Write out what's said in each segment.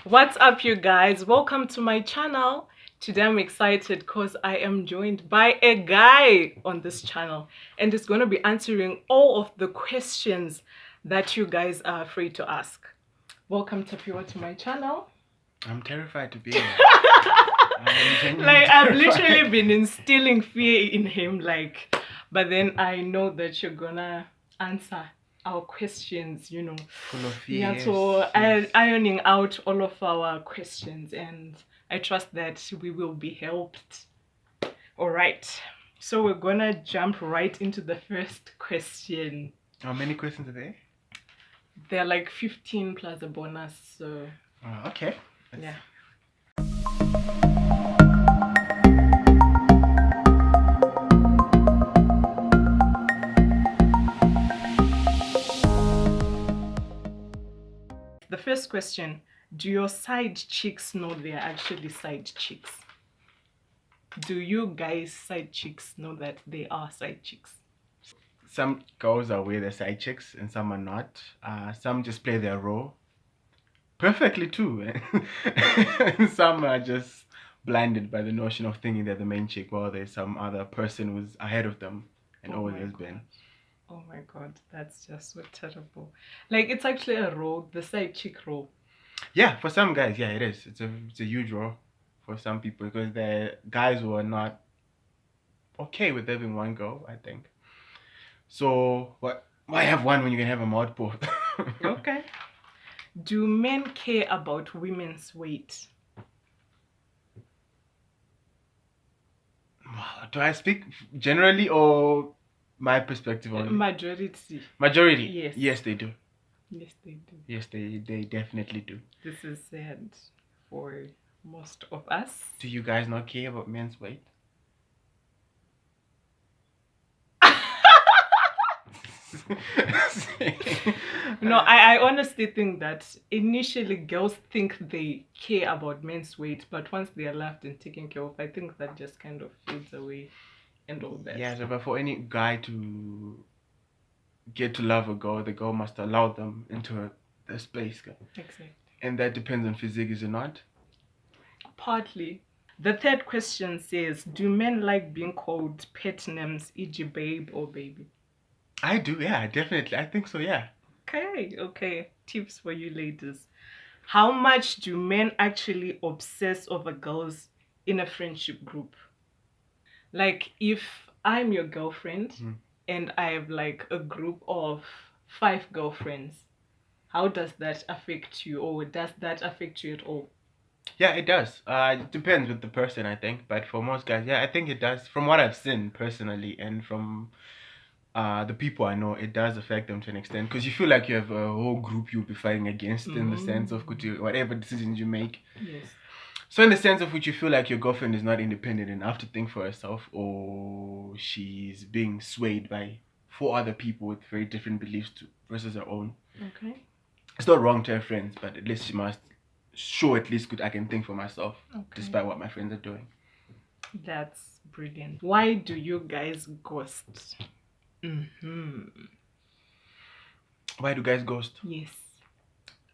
What's up, you guys? Welcome to my channel. Today I'm excited because I am joined by a guy on this channel, and he's going to be answering all of the questions that you guys are free to ask. Welcome, Tapiwa, to my channel. I'm terrified to be here. I've literally been instilling fear in him, but then I know that you're gonna answer our questions, Full of fear. Yeah, so ironing out all of our questions, and I trust that we will be helped. All right, so we're gonna jump right into the first question. How many questions are there? There are like 15 plus a bonus, so okay. Yeah. The first question, do your side chicks know they are actually side chicks? Do you guys side chicks know that they are side chicks? Some girls are aware they're side chicks and some are not. Some just play their role perfectly too. Some are just blinded by the notion of thinking they're the main chick while there's some other person who's ahead of them and always has been. Oh my god, that's just so terrible. Like, it's actually a role, the side chick role. Yeah, for some guys, yeah, it is. It's a huge role for some people because they're guys who are not okay with having one girl, I think. So why have one when you can have them out both? Okay. Do men care about women's weight? Do I speak generally or my perspective on Majority? Yes. Yes, they do. Yes, they do. Yes, they definitely do. This is sad for most of us. Do you guys not care about men's weight? No, I honestly think that initially girls think they care about men's weight, but once they are left and taken care of, I think that just kind of fades away and all that. Yeah, so but for any guy to get to love a girl, the girl must allow them into the space. Exactly. And that depends on physique, is it not? Partly. The third question says, do men like being called pet names, e.g. babe or baby? I do, yeah, definitely. I think so, yeah. Okay. Tips for you ladies. How much do men actually obsess over girls in a friendship group? Like, if I'm your girlfriend and I have like a group of 5 girlfriends, how does that affect you, or does that affect you at all? Yeah, it does. It depends with the person, I think. But for most guys, yeah, I think it does. From what I've seen personally and from the people I know, it does affect them to an extent. Because you feel like you have a whole group you'll be fighting against in the sense of whatever decisions you make. Yes. So in the sense of which you feel like your girlfriend is not independent enough to think for herself, or she's being swayed by 4 other people with very different beliefs versus her own. Okay. It's not wrong to have friends, but at least she must show at least I can think for myself, despite what my friends are doing. That's brilliant. Why do you guys ghost? Why do guys ghost? Yes.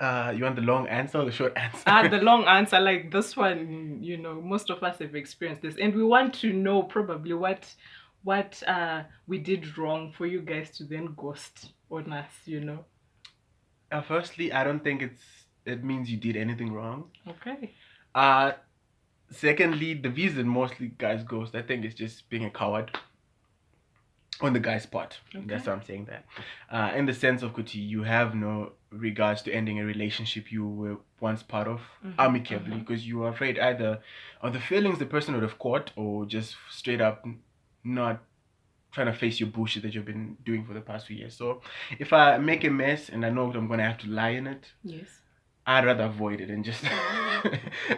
You want the long answer or the short answer? The long answer, like this one, most of us have experienced this, and we want to know probably what we did wrong for you guys to then ghost on us, Firstly, I don't think it means you did anything wrong. Okay. Secondly, the reason mostly guys ghost, I think, is just being a coward on the guy's part. Okay. That's why I'm saying that. In the sense of you have no regards to ending a relationship you were once part of amicably, because you are afraid either of the feelings the person would have caught, or just straight up not trying to face your bullshit that you've been doing for the past few years. So if I make a mess and I know I'm going to have to lie in it, yes, I'd rather avoid it and just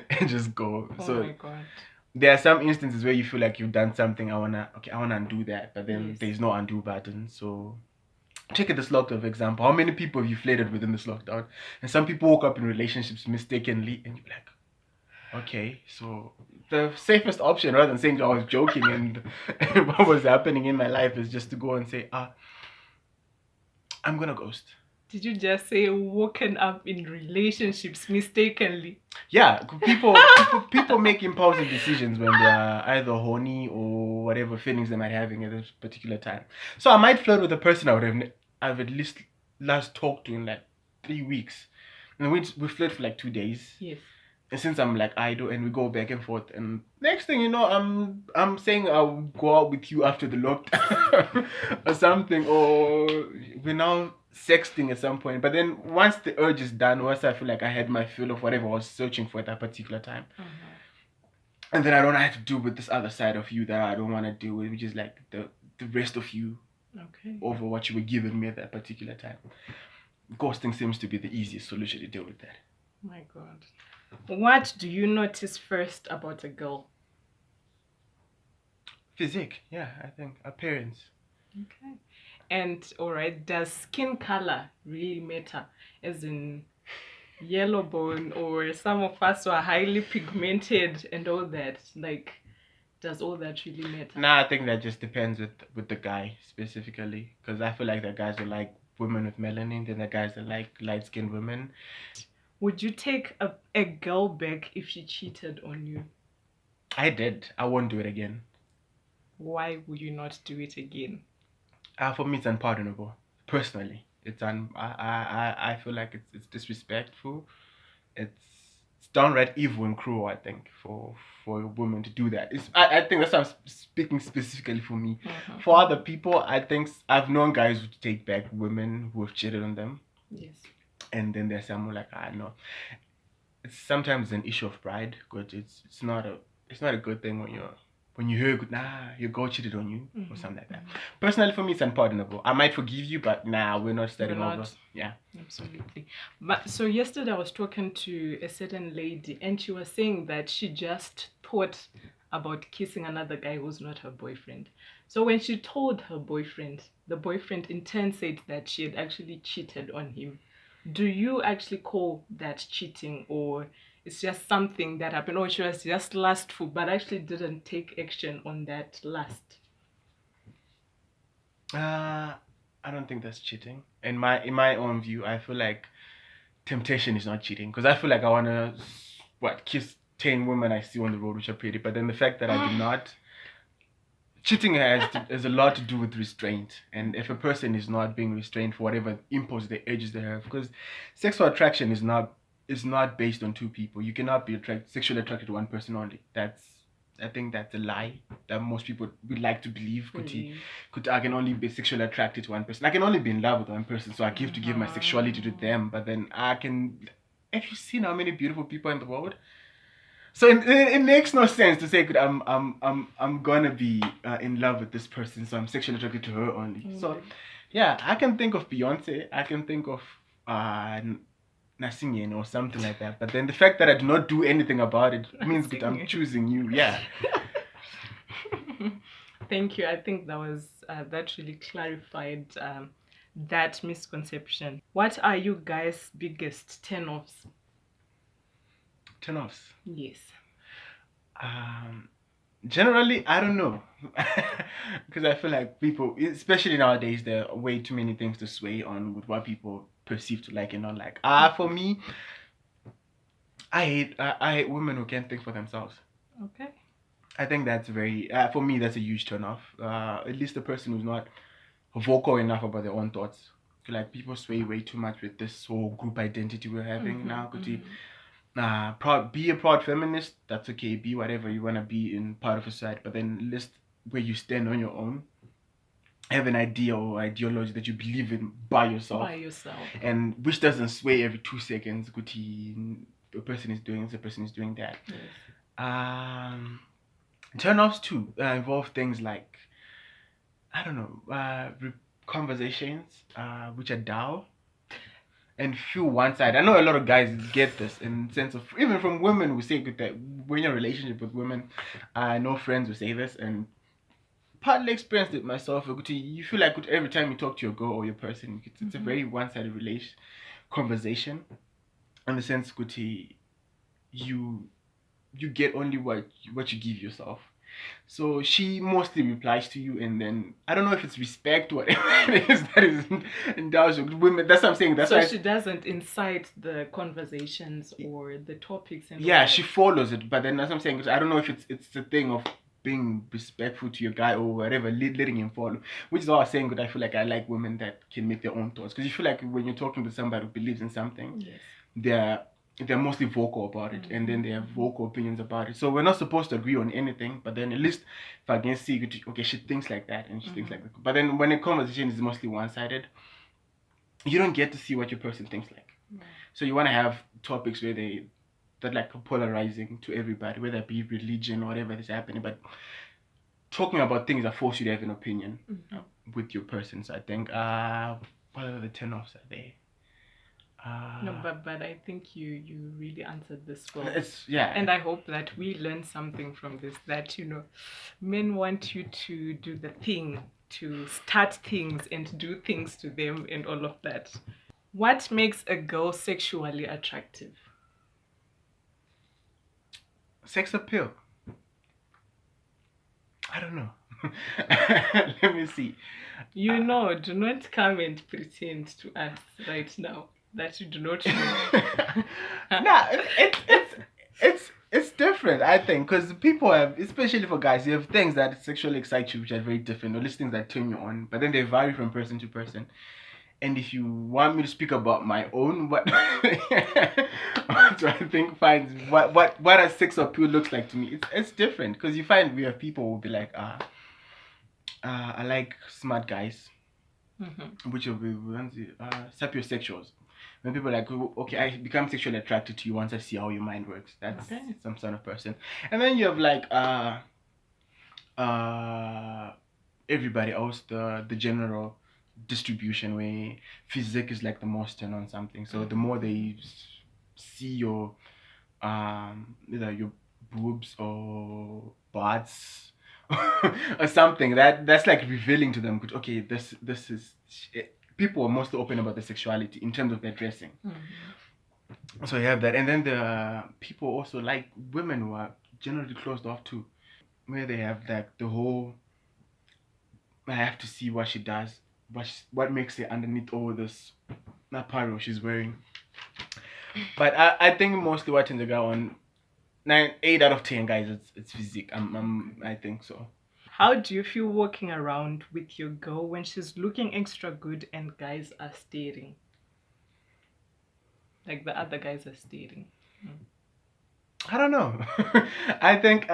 and just go. Oh so my god. There are some instances where you feel like you've done something, I wanna undo that, but then there's no undo button. So take this lockdown example. How many people have you flirted with in this lockdown? And some people woke up in relationships mistakenly, and you're like, okay, so the safest option, rather than saying I was joking and what was happening in my life, is just to go and say, I'm gonna ghost. Did you just say woken up in relationships mistakenly? Yeah, people make impulsive decisions when they are either horny or whatever feelings they might having at this particular time. So I might flirt with a person I've at least last talked to in like 3 weeks, and we flirt for like 2 days. Yes. And since I'm like idle and we go back and forth, and next thing you know, I'm saying I'll go out with you after the lockdown or something, or we're now sexting at some point. But then once the urge is done, once I feel like I had my fill of whatever I was searching for at that particular time, and then I don't have to deal with this other side of you that I don't want to deal with, which is like the rest of you over what you were giving me at that particular time. Ghosting seems to be the easiest solution to deal with that. My God. What do you notice first about a girl? Physique, yeah, I think appearance. Okay. And all right, does skin color really matter? As in yellow bone, or some of us who are highly pigmented and all that? Like, does all that really matter? Nah, I think that just depends with the guy specifically, because I feel like the guys are like women with melanin, then the guys are like light-skinned women. Would you take a girl back if she cheated on you? I did. I won't do it again. Why would you not do it again? For me, it's unpardonable. Personally, I feel like it's disrespectful. It's downright evil and cruel. I think for a woman to do that. I think that's why I'm speaking specifically for me. For other people, I think I've known guys who take back women who have cheated on them. Yes. And then there's someone like I know. It's sometimes an issue of pride, but it's not a good thing when you hear your girl cheated on you or something like that. Personally, for me, it's unpardonable. I might forgive you, but we're not starting over. Yeah, absolutely. But so yesterday I was talking to a certain lady, and she was saying that she just thought about kissing another guy who's not her boyfriend. So when she told her boyfriend, the boyfriend in turn said that she had actually cheated on him. Do you actually call that cheating, or it's just something that happened, or she was just lustful but actually didn't take action on that lust? I don't think that's cheating. In my own view, I feel like temptation is not cheating, because I feel like I want to kiss 10 women I see on the road which are pretty, but then the fact that I do not. Cheating has a lot to do with restraint, and if a person is not being restrained for whatever impulse, the urges they have, because sexual attraction is not based on two people. You cannot be sexually attracted to one person only. I think that's a lie that most people would like to believe. I can only be sexually attracted to one person. I can only be in love with one person, so I give my sexuality to them. But then have you seen how many beautiful people in the world? So it makes no sense to say, I'm gonna be in love with this person, so I'm sexually attracted to her only. So, yeah, I can think of Beyonce, I can think of Nasinyen or something like that. But then the fact that I do not do anything about it means that I'm choosing you. Yeah. Thank you. I think that really clarified that misconception. What are you guys' biggest turn-offs? Turn-offs? Yes. Generally, I don't know. Because I feel like people, especially nowadays, there are way too many things to sway on with what people perceive to like and not like. For me, I hate women who can't think for themselves. Okay. I think that's for me, that's a huge turn off. At least the person who's not vocal enough about their own thoughts. I feel like people sway way too much with this whole group identity we're having now. Be a proud feminist, that's okay. Be whatever you want to be in part of a society, but then list where you stand on your own. Have an idea or ideology that you believe in by yourself. And which doesn't sway every 2 seconds. A person is doing this, a person is doing that. Yes. Turn-offs too involve things like, I don't know, conversations which are dull and feel one-sided. I know a lot of guys get this in the sense of, even from women who say that when you're in a relationship with women, I know friends who say this, and partly experienced it myself. You feel like every time you talk to your girl or your person, it's a very one-sided conversation. In the sense, you get only what you give yourself. So she mostly replies to you, and then I don't know if it's respect or whatever it is that is indulged with women. That's what I'm saying. That's so why she doesn't incite the conversations or the topics and all yeah, that. she follows it, but then that's what I'm saying. 'Cause I don't know if it's the thing of being respectful to your guy or whatever, letting him follow. Which is what I was saying. But I feel like I like women that can make their own thoughts, because you feel like when you're talking to somebody who believes in something, Yes. they're mostly vocal about it, and then they have vocal opinions about it. So we're not supposed to agree on anything, but then at least if I can see, okay, she thinks like that and she thinks like that. But then when a conversation is mostly one-sided, you don't get to see what your person thinks like. So you want to have topics where that like polarizing to everybody, whether it be religion or whatever is happening, but talking about things that force you to have an opinion with your person. So I think what are the turn-offs are there? No, but I think you really answered this well. It's yeah. And I hope that we learn something from this, that men want you to do the thing, to start things and do things to them and all of that. What makes a girl sexually attractive? Sex appeal. I don't know. Let me see. Do not come and pretend to us right now that you do not know. Nah, it's different, I think, because people have, especially for guys, you have things that sexually excite you which are very different, or these things that turn you on, but then they vary from person to person. And if you want me to speak about my own, what do I think finds what a sex appeal looks like to me? It's different, because you find we have people who will be like, I like smart guys, which will be sapiosexuals. When people are like, okay, I become sexually attracted to you once I see how your mind works. That's some sort of person. And then you have like everybody else, the general distribution, where physique is like the most turn on something. So the more they see your either your boobs or butts or something, that's like revealing to them, okay, this is people are mostly open about their sexuality in terms of their dressing. So you have that, and then the people also like women who are generally closed off too, where they have like the whole, I have to see what she does, what makes it underneath all this apparel she's wearing. But I think mostly what turns a guy on, 8 out of 10 guys, it's physique. I think so. How do you feel walking around with your girl when she's looking extra good and guys are staring? Like the other guys are staring. I don't know. I think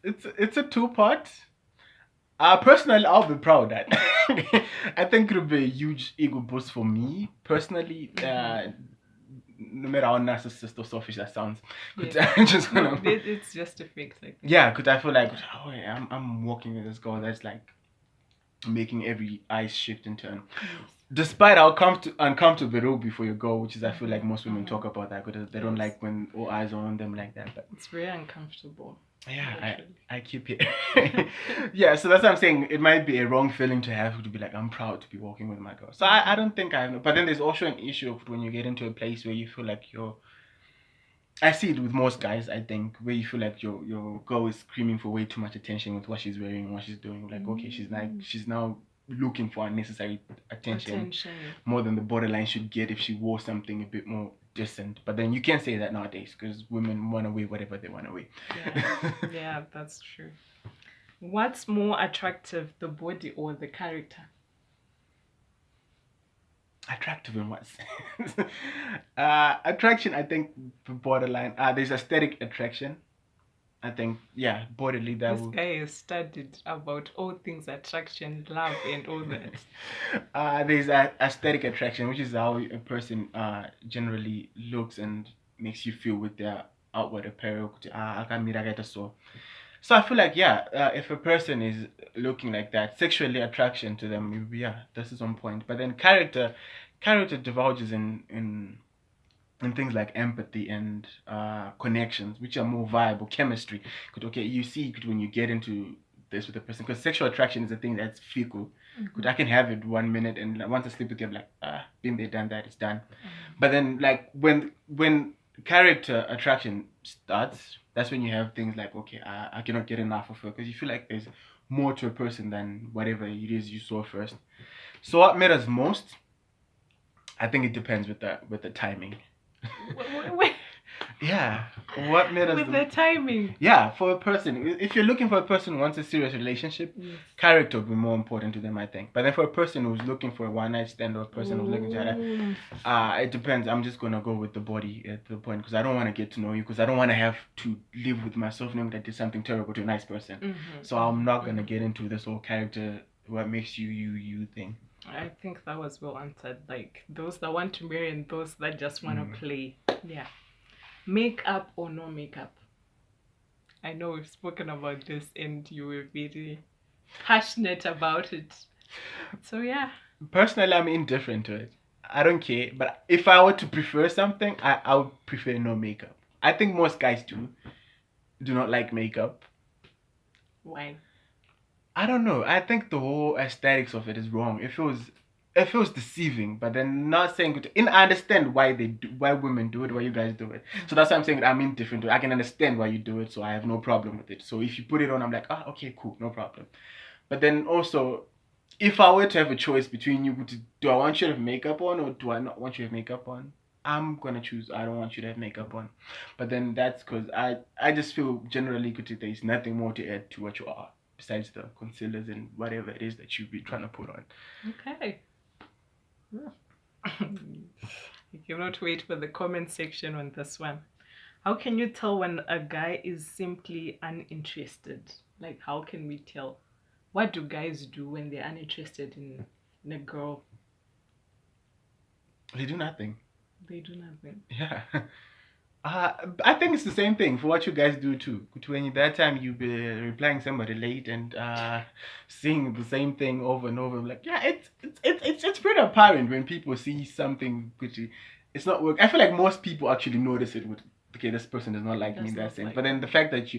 it's a two-part. Personally, I'll be proud that I think it would be a huge ego boost for me personally. No matter how narcissist or selfish that sounds, it's just a fake thing. Yeah, because I feel like, oh yeah, I'm walking with this girl that's like making every eye shift and turn. Yes. Despite how uncomfortable it will be for your girl, which is I feel like most women talk about that because they don't like when all eyes are on them like that. But it's very uncomfortable. Yeah, I keep it. Yeah, so that's what I'm saying. It might be a wrong feeling to have, to be like, I'm proud to be walking with my girl. So I don't think I know. But then there's also an issue of when you get into a place where you feel like I see it with most guys, I think, where you feel like your girl is screaming for way too much attention with what she's wearing and what she's doing. Like, okay, she's now looking for unnecessary attention more than the borderline should get if she wore something a bit more decent. But then you can't say that nowadays because women want to wear whatever they want to wear. Yeah, that's true. What's more attractive, the body or the character? Attractive in what sense? Attraction, I think, borderline. There's aesthetic attraction. I think, yeah, bodily. This guy has studied about all things attraction, love, and all that. There's aesthetic attraction, which is how a person generally looks and makes you feel with their outward apparel. So I feel like, yeah, if a person is looking like that, sexually attraction to them, yeah, this is on point. But then character divulges in things like empathy and connections, which are more viable, chemistry. Okay, you see when you get into this with a person, because sexual attraction is a thing that's fickle. I can have it 1 minute, and once I sleep with you, I'm like, been there, done that, it's done. But then, like when character attraction starts. That's when you have things like, okay, I cannot get enough of her, because you feel like there's more to a person than whatever it is you saw first. So what matters most, I think it depends with the timing. Wait, Yeah, what matters with the timing. yeah, for a person, if you're looking for a person who wants a serious relationship, Yes. character would be more important to them, I think. But then for a person who's looking for a one night stand, or a person who's looking to that, it depends. I'm just gonna go with the body at the point, because I don't want to get to know you, because I don't want to have to live with myself knowing that I did something terrible to a nice person. So I'm not gonna get into this whole character, what makes you thing. I think that was well answered. Like those that want to marry and those that just want to play. Yeah. Makeup or no makeup? I know we've spoken about this and you were very passionate about it. So yeah. Personally, I'm indifferent to it. I don't care. But if I were to prefer something, I would prefer no makeup. I think most guys do not like makeup. Why? I don't know. I think the whole aesthetics of it is wrong. It feels deceiving. But then not saying good. I understand why women do it, why you guys do it. So that's why I'm saying that I'm indifferent to it. I can understand why you do it, so I have no problem with it. So if you put it on, I'm like, okay, cool, no problem. But then also, if I were to have a choice between you, do I want you to have makeup on, or do I not want you to have makeup on? I'm gonna choose I don't want you to have makeup on. But then that's because I just feel generally there's nothing more to add to what you are besides the concealers and whatever it is that you be trying to put on. Okay. I cannot wait for the comment section on this one. How can you tell when a guy is simply uninterested? Like, how can we tell? What do guys do when they're uninterested in a girl? They do nothing. They do nothing. Yeah. I think it's the same thing for what you guys do too. When that time you be replying somebody late and seeing the same thing over and over, like yeah, it's pretty apparent when people see something which it's not work. I feel like most people actually notice it with, okay, this person does not like me in that sense. But then the fact that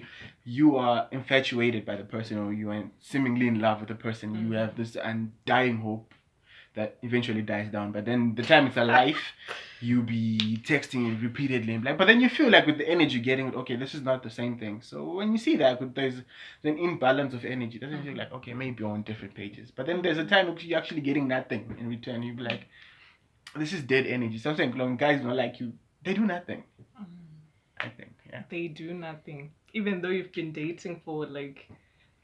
you are infatuated by the person, or you are seemingly in love with the person, you have this undying hope that eventually dies down. But then the time it's alive, you be texting it repeatedly, and but then you feel like with the energy getting, okay, this is not the same thing. So when you see that there's an imbalance of energy, doesn't feel like, okay, maybe on different pages. But then there's a time you're actually getting nothing in return. You be like, this is dead energy. Something long guys don't like you, they do nothing. I think, yeah. They do nothing. Even though you've been dating for like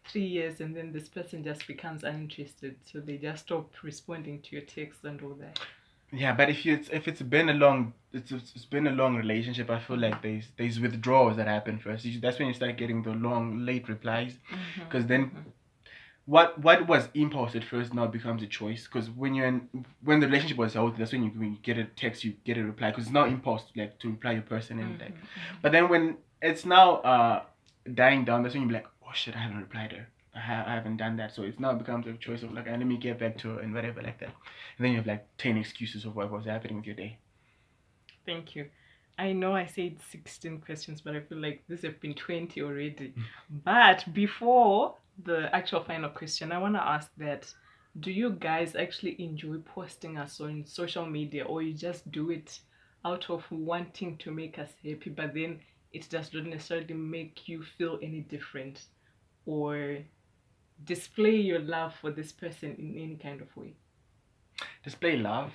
3 years and then this person just becomes uninterested, so they just stop responding to your texts and all that. Yeah, but if it's been a long relationship, I feel like there's withdrawals that happen first. That's when you start getting the long late replies, because then what was impulse at first now becomes a choice. Because when the relationship was healthy, that's when you get a text, you get a reply, because it's not impulse like to reply your person and like. But then when it's now dying down, that's when you be like, oh shit, I haven't replied her. I haven't done that. So it now becomes a choice of like, let me get back to her and whatever like that. And then you have like 10 excuses of what was happening with your day. Thank you. I know I said 16 questions, but I feel like this have been 20 already. But before the actual final question, I want to ask that, do you guys actually enjoy posting us on social media, or you just do it out of wanting to make us happy, but then it does not necessarily make you feel any different or display your love for this person in any kind of way? Display love.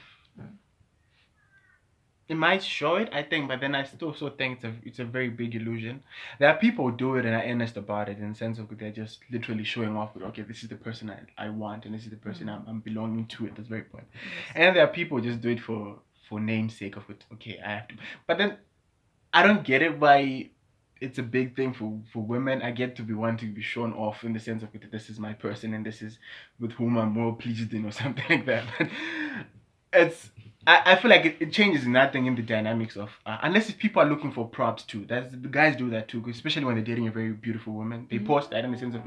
It might show it, I think, but then I still so think it's a very big illusion. There are people who do it and are earnest about it, in the sense of they're just literally showing off with, okay, this is the person I want, and this is the person I'm belonging to at this very point. Yes. And there are people who just do it for namesake of it. Okay, I have to. But then I don't get it why it's a big thing for women. I get to be wanting to be shown off in the sense of, this is my person and this is with whom I'm more pleased in, or something like that. But I feel like it changes nothing in the dynamics of unless if people are looking for props too. That's the guys do that too, especially when they're dating a very beautiful woman. They post that in the sense of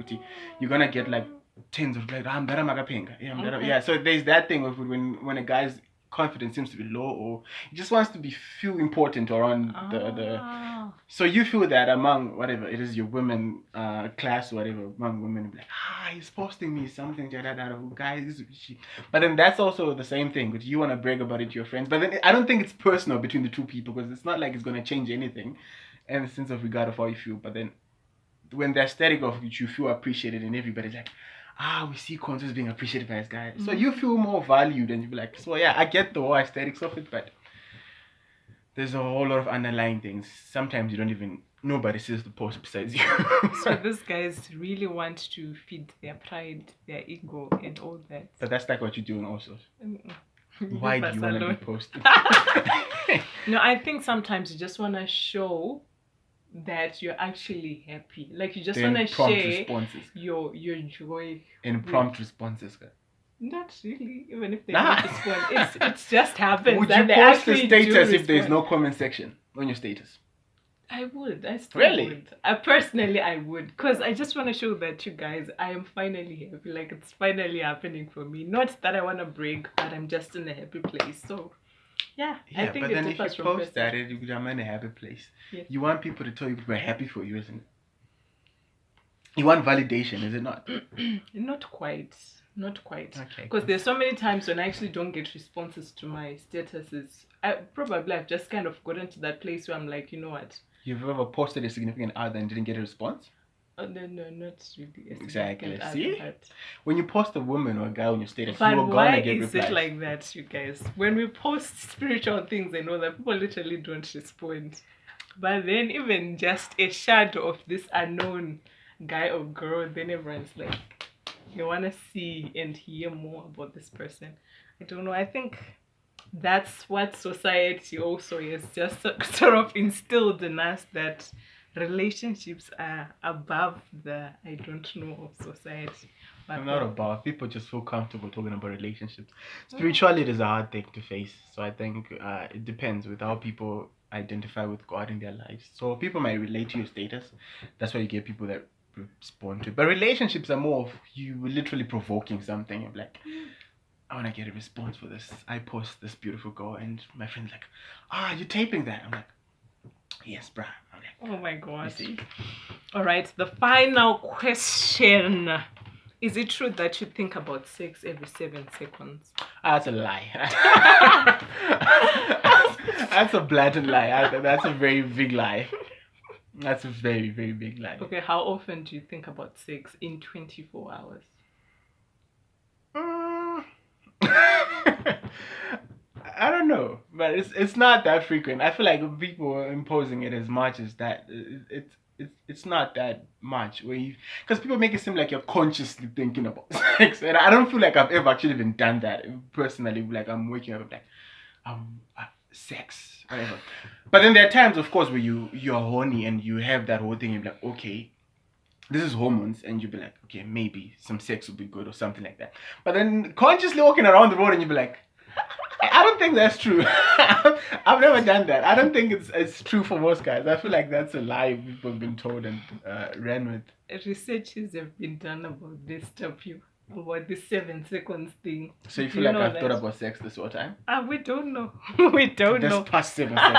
you're gonna get like tens of like yeah. So there's that thing of when a guy's confidence seems to be low, or he just wants to feel important around the. So you feel that among whatever it is, your women class or whatever, among women, be like, he's posting me something, guys. But then that's also the same thing. But you want to brag about it to your friends. But then I don't think it's personal between the two people, because it's not like it's gonna change anything, in the sense of regard of how you feel. But then when the aesthetic of which you feel appreciated, and everybody's like, we see concerts being appreciated by this guy. So you feel more valued, and you be like, so yeah, I get the whole aesthetics of it, but there's a whole lot of underlying things. Sometimes you don't even, nobody sees the post besides you. So these guys really want to feed their pride, their ego, and all that. But that's like what you're doing also. Why do you want to be posted? No, I think sometimes you just want to show that you're actually happy. Like you just want to share your joy. In prompt responses. Not really, even if they don't respond. It's just happens. Would you post a status if there's no comment section on your status? I would. I still really would. I would, because I just want to show that you guys, I am finally happy. Like it's finally happening for me. Not that I want to brag, but I'm just in a happy place. So yeah, I think but then if you post that, I'm in a happy place. Yes. You want people to tell you we're happy for you, isn't it? You want validation, is it not? Not quite. Okay. Because there's so many times when I actually don't get responses to my statuses. I've just kind of gotten to that place where I'm like, you know what? You've ever posted a significant other and didn't get a response? Oh, no, not really. Exactly. See? When you post a woman or a guy on your status, but you're gonna get replies. Why is it like that, you guys? When we post spiritual things, I know that people literally don't respond. But then even just a shadow of this unknown guy or girl, then everyone's like, you want to see and hear more about this person. I don't know. I think that's what society also is just sort of instilled in us, that relationships are above the I don't know of society. But I'm not above. People just feel comfortable talking about relationships. Spirituality is a hard thing to face. So I think it depends with how people identify with God in their lives. So people might relate to your status. That's why you get people that respond to it. But relationships are more of you literally provoking something. You're like, I want to get a response for this. I post this beautiful girl, and my friend's like, you're taping that? I'm like, yes, bruh. I'm like, oh my god. You see? All right, the final question. Is it true that you think about sex every 7 seconds? That's a lie. That's a blatant lie. That's a very big lie. That's a very, very big lie. Okay, how often do you think about sex in 24 hours? I don't know, but it's not that frequent. I feel like people are imposing it as much as that. It's not that much, because people make it seem like you're consciously thinking about sex, and I don't feel like I've ever actually even done that personally. Like I'm waking up like sex, whatever. But then there are times, of course, where you're horny and you have that whole thing. You're like, okay, this is hormones, and you'll be like, okay, maybe some sex would be good or something like that. But then consciously walking around the road and you'll be like, I don't think that's true. I've never done that. I don't think it's true for most guys. I feel like that's a lie people have been told and ran with. Researches have been done about this topic, about the 7 seconds thing. So you feel like I've thought about sex this whole time? We don't know. We don't know. Just past 7 seconds.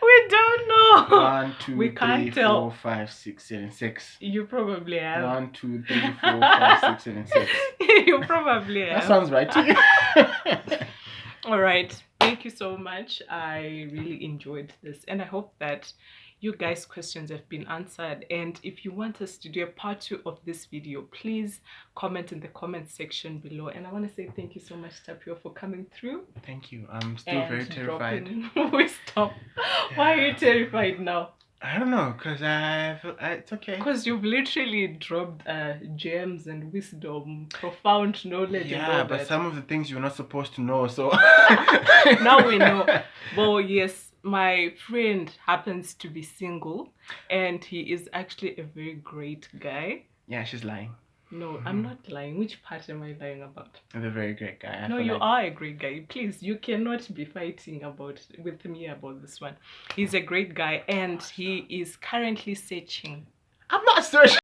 We don't know. 1, 2, we 3, can't 4, 5, 6, 7, 6. You probably have. 1, 2, 3, 4, 5, 6, 7, 6. You probably have. That sounds right to you. All right. Thank you so much. I really enjoyed this, and I hope that you guys' questions have been answered. And if you want us to do a part 2 of this video, please comment in the comment section below. And I want to say thank you so much, Tapiwa, for coming through. Thank you. I'm still very terrified. Stop. Yeah. Why are you terrified now? I don't know, because it's okay. Because you've literally dropped gems and wisdom, profound knowledge. Yeah, but some of the things you're not supposed to know, so... Now we know. Well, yes, my friend happens to be single, and he is actually a very great guy. Yeah, she's lying. No, I'm not lying. Which part am I lying about? He's a very great guy. No, you are a great guy. Please, you cannot be fighting with me about this one. He's a great guy, and he is currently searching. I'm not searching.